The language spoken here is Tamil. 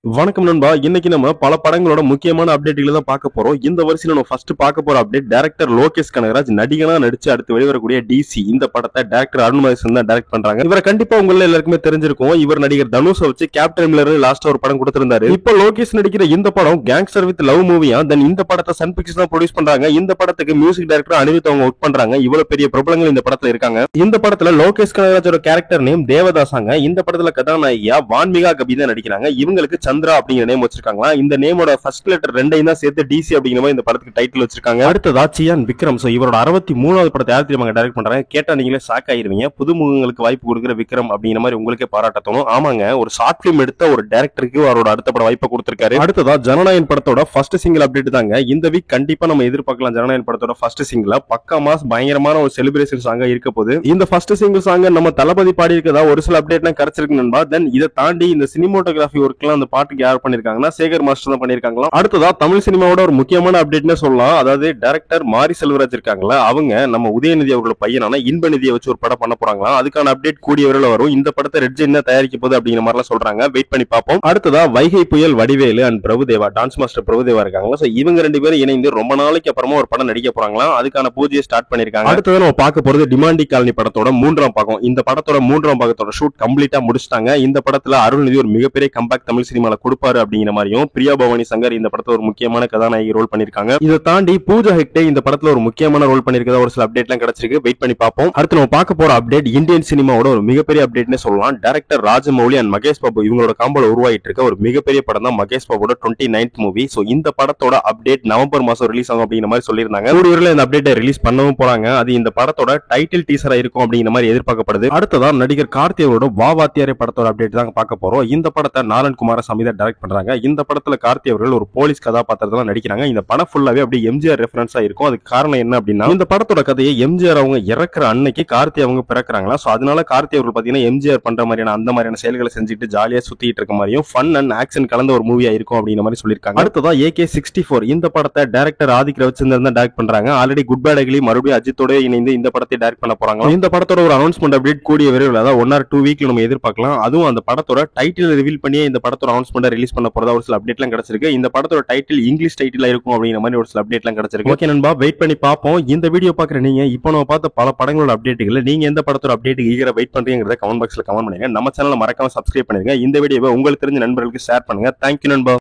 வணக்கம் நண்பா. இன்னைக்கு நம்ம பல படங்களோட முக்கியமான அப்டேட்டுகளை தான் பார்க்க போறோம். இந்த வரிசையில நம்ம ஃபர்ஸ்ட் பார்க்க போற அப்டேட் டைரக்டர் லோகேஷ் கனகராஜ் நடிகனா நடிச்சு அடுத்து வெளிவரக்கூடிய டிசி இந்த படத்தை டைரக்டர் அருண் மகேசன் தான் டைரக்ட் பண்றாங்க. இவரை கண்டிப்பா உங்கள எல்லாருக்குமே தெரிஞ்சிருக்கும். இவர் நடிகர் தனுஷை வச்சு கேப்டன் மில்லர் லாஸ்ட் ஒரு படம் கொடுத்திருந்தாரு. இப்போ லோகேஷ் நடிக்கிற இந்த படம் கேங்ஸ்டர் வித் லவ் மூவியா. தென் இந்த படத்தை சன் பிக்சர்ஸ் தான் ப்ரொடியூஸ் பண்றாங்க. இந்த படத்துக்கு மியூசிக் டைரக்டர் அனிருத் அவங்க ஒர்க் பண்றாங்க. இவ்வளவு பெரிய பிரபலங்கள் இந்த படத்துல இருக்காங்க. இந்த படத்துல லோகேஷ் கனகராஜோட கேரக்டர் நேம் தேவதாசாங்க. இந்த படத்துல கதாநாயகியா வான்மிகா கபி தான் நடிக்கிறாங்க. இவங்களுக்கு சந்திரா அப்படிங்கிற நேம் வச்சிருக்காங்களா. இந்த நேமோட ஃபர்ஸ்ட் லெட்டர் ரெண்டையும் தான் சேர்த்து டிசி அப்படிங்கிற மாதிரி இந்த படத்துக்கு டைட்டில் வச்சிருக்காங்க. அடுத்ததா சியான் விக்ரம். சோ இவரோட 63வது படத்தை யார் தெரியுமா டைரக்ட் பண்றாங்க? கேட்டா நீங்களே ஷாக் ஆயிருவீங்க. புதுமுகங்களுக்கு வாய்ப்பு கொடுக்குற விக்ரம் அப்படிங்கிற மாதிரி உங்களுக்கே பாராட்ட தோணும். ஆமாங்க, ஒரு ஷார்ட் பிலிம் எடுத்த ஒரு டைரக்டருக்கு அவரோட அடுத்த படம் வாய்ப்பை கொடுத்திருக்காரு. அடுத்ததா ஜனநாயகன் படத்தோட ஃபர்ஸ்ட் சிங்கிள் அப்டேட் தாங்க. இந்த வீக் கண்டிப்பா நம்ம எதிர்பார்க்கலாம். ஜனநாயகன் படத்தோட ஃபர்ஸ்ட் சிங்கிள் பக்கா மாஸ் பயங்கரமான ஒரு செலிப்ரேஷன் சாங்கா இருக்க போது. இந்த ஃபர்ஸ்ட் சிங்கிள் சாங் நம்ம தளபதி பாடி இருக்கதா ஒரு சில அப்டேட்லாம் கிடைச்சிருக்கு நண்பா. தென் இதை தாண்டி இந்த சினிமோட்டோகிராஃபி ஒர்க்லாம் அந்த பாட்டுக்கு யார் பண்ணிருக்காங்கன்னா சேகர் மாஸ்டர் தான் பண்ணிருக்காங்களா. அடுத்ததா தமிழ் சினிமாவோட ஒரு முக்கியமான அப்டேட்னு சொல்லலாம். அதாவது டைரக்டர் மாரி செல்வராஜ் இருக்காங்களா, அவங்க நம்ம உதயநிதி அவர்களோட பையனான இன்பநிதியை வச்சு ஒரு படம் பண்ண போறாங்களா. அதுக்கான அப்டேட் கூடிய விரைவில் வரும். இந்த படத்தை ரெட் ஜெயின் தயாரிக்க போகுது அப்படிங்கிற மாதிரி சொல்றாங்க. வெயிட் பண்ணி பார்ப்போம். அடுத்ததா வைகை புயல் Vadivelu and Prabhudeva, dance master Prabhudeva இருக்காங்களா. சோ இவங்க ரெண்டு பேரும் இணைந்து ரொம்ப நாளைக்கு அப்புறமா ஒரு படம் நடிக்க போறாங்களா. அதுக்கான பூஜையை ஸ்டார்ட் பண்ணிருக்காங்க. அடுத்தது நம்ம பார்க்க போறது டிமாண்டி காலனி படத்தோட 3ஆம் பாகம். இந்த படத்தோட 3ஆம் பாகத்தோட ஷூட் கம்ப்ளீட்டா முடிச்சிட்டாங்க. இந்த படத்துல அருள்நிதி ஒரு மிகப்பெரிய கம்பேக் தமிழ் சினிமால கொடுப்பாரு அப்படிங்கிற மாதிரியும், பிரியா பவானி சங்கர் இந்த படத்துல ஒரு முக்கியமான கதாநாயகி ரோல் பண்ணிருக்காங்க. இதை தாண்டி பூஜா ஹெக்டே இந்த படத்துல ஒரு முக்கியமான ரோல் பண்ணிருக்கதா ஒரு சில அப்டேட் எல்லாம் கிடைச்சிருக்கு. வெயிட் பண்ணி பார்ப்போம். அடுத்து நம்ம பார்க்க போற அப்டேட் இந்தியன் சினிமாவோட ஒரு மிகப்பெரிய அப்டேட்னே சொல்லலாம். டைரக்டர் ராஜமௌலி அண்ட் மகேஷ் பாபு இவங்களோட காம்போல உருவாயிட்டு இருக்க ஒரு மிகப்பெரிய படம் தான் மகேஷ் பாபுவோட 29th மூவி. சோ இந்த படத்தோட அப்டேட் நவம்பர் மாசம் ரிலீஸ் ஆகும் அப்படிங்கிற மாதிரி சொல்லியிருந்தாங்க. கூடிய இந்த அப்டேட்டை ரிலீஸ் பண்ணவும் போறாங்க. அது இந்த படத்தோட டைட்டில் டீசரா இருக்கும் அப்படிங்கிற மாதிரி எதிர்பார்க்கப்படுது. அடுத்ததான் நடிகர் கார்த்தியோட வாத்தியாரே படத்தோட அப்டேட் தான் பார்க்க போறோம். இந்த படத்தை நாலன் குமாரசாமி தான் டைரக்ட் பண்றாங்க. இந்த படத்துல கார்த்தி அவர்கள் ஒரு போலீஸ் கதாபாத்திரத்துல நடிக்கிறாங்க. இந்த படம் ஃபுல்லாவே அப்படியே எம்ஜிஆர் ரெஃபரன்ஸா இருக்கும். அதுக்கு காரணம் என்ன அப்படின்னா, இந்த படத்தோட கதையை எம்ஜிஆர் அவங்க இறக்குற அன்னைக்கு கார்த்தி அவங்க பிறக்கிறாங்களா. சோ அதனால கார்த்தி அவர்கள் பாத்தீங்கன்னா எம்ஜிஆர் பண்ற மாதிரியான அந்த மாதிரியான செயல்களை செஞ்சுட்டு ஜாலியா சுத்திட்டு இருக்க மாதிரியும் ஃபன் அண்ட் ஆக்ஷன் கலந்த ஒரு மூவியா இருக்கும் அப்படிங்கிற மாதிரி சொல்லியிருக்காங்க. அடுத்ததா AK-64 இந்த படத்தை டைரக்டர் ஆதிக் ரவிச்சந்திரன் தான் டைரக்ட் பண்றாங்க. ஆல்ரெடி குட் பேட் அக்லி மறுபடியும் அஜித்தோட இணைந்து இந்த படத்தை டைரக்ட் பண்ண போறாங்க. இந்த படத்தோட ஒரு அனௌன்ஸ்மெண்ட் அப்டேட் கூடிய விரைவில், அதாவது 1 or 2 வீக்ல நம்ம எதிர்பார்க்கலாம். அதுவும் அந்த படத்தோட டைட்டில் ரிவீல் பண்ணி இந்த படத்தோட அனௌன்ஸ்மெண்ட் ரிலீஸ் பண்ண போறதா ஒரு சில அப்டேட் எல்லாம் கிடைச்சிருக்கு. இந்த படத்தோட டைட்டில் இங்கிலீஷ் டைட்டிலா இருக்கும் அப்படிங்கிற மாதிரி ஒரு சில அப்டேட் எல்லாம் கிடைச்சிருக்கு. ஓகே நண்பா, வெயிட் பண்ணி பார்ப்போம். இந்த வீடியோ பாக்குற நீங்க இப்போ நம்ம பார்த்த பல படங்களோட அப்டேட்டுகளை நீங்க எந்த படத்தோட அப்டேட் ஈகரா வெயிட் பண்றீங்கறத கமெண்ட் பாக்ஸ்ல கமெண்ட் பண்ணுங்க. நம்ம சேனலை மறக்காம சப்ஸ்கிரைப் பண்ணுங்க. இந்த வீடியோவை உங்களுக்கு தெரிஞ்ச நண்பர்களுக்கு ஷேர் பண்ணுங்க. தேங்க்யூ நண்பா.